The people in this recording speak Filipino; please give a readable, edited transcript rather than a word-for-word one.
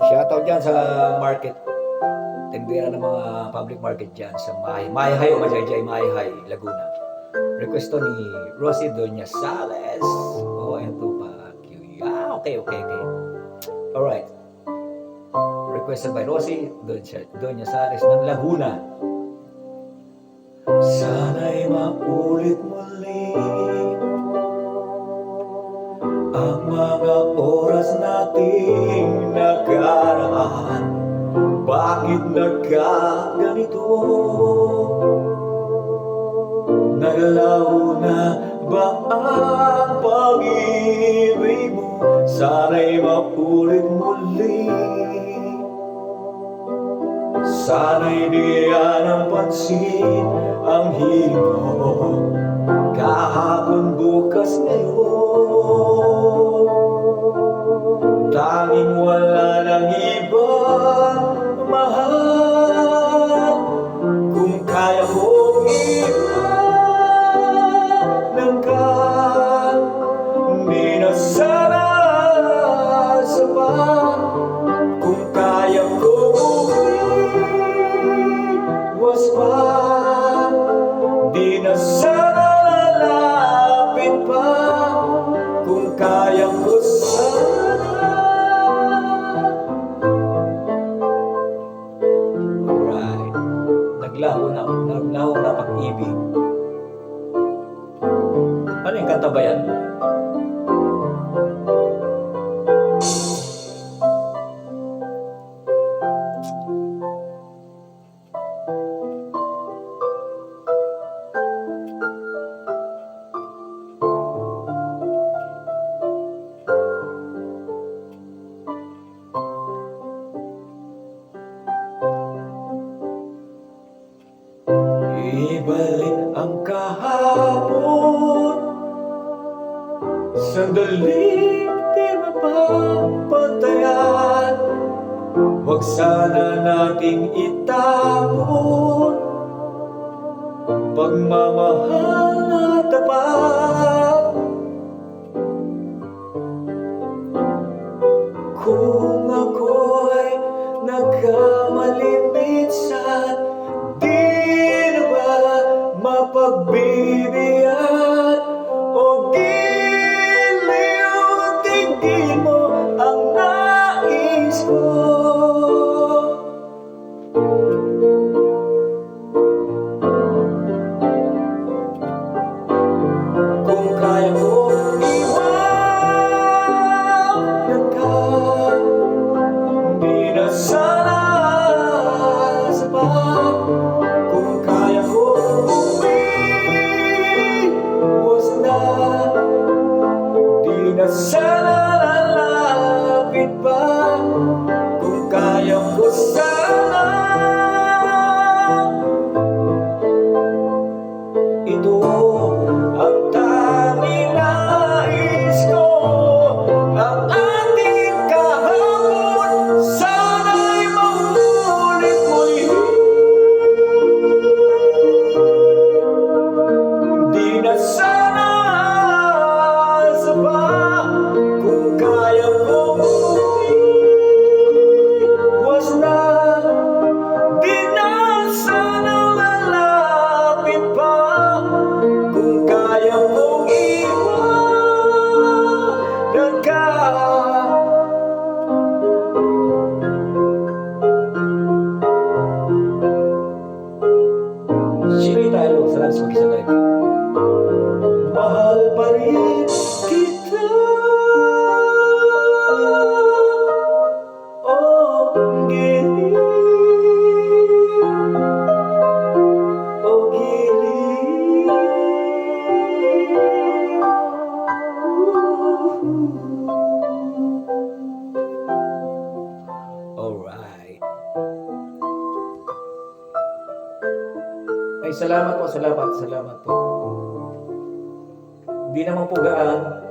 Shoutout dyan sa market. Tindera ng mga public market dyan sa Mayahay o Majayjay, Mayahay, Laguna. Request to ni Rosie Doña Sales. Oh, ito pa. Yeah, okay. Alright. Requested by Rosie Doña Sales ng Laguna. Sana'y maulit muli ang mga oras nating nakaraan. Bakit nagkaganito? Nagalaw na ba ang pag-ibig mo? Sana'y maulit muli. Sana'y bigyan ng pansin ang hiling mo. Kahapon, bukas, ngayon. Tanging wala ng ibang mahal. Kung kaya mong iwanan ka, di na sana sapat. Kung kaya mong iwas pa, di na sana lalapit pa. Kung kaya ko sana. Alright. Naglaho na pag-ibig. Ano yung kanta ba yan? Ibalik ang kahapon, sandaling di mapapatayan. Huwag sana nating itapon pagmamahal na tapat. Kung ako'y nagkamali minsan, mapagbibigyan o giliw, tingin mo ang nais ko. Kung kaya mo iwanan ka, di na sana sapat. Kung kaya ko di na sana lalapit pa. Kung kaya ko sana. Ito ang tanging nais ko. Ang ating kahapon, sana'y maulit muli. Di na sana kung kaya mong iwas na, di na sana lalapit pa. Kung kaya mong iwanan ka. Sino tayo? Salamat sa mag-isa tayo. Mahal pa rin kita. Oh, giliw. Oh, giliw. Alright. Ay, salamat po. Hindi naman po gaan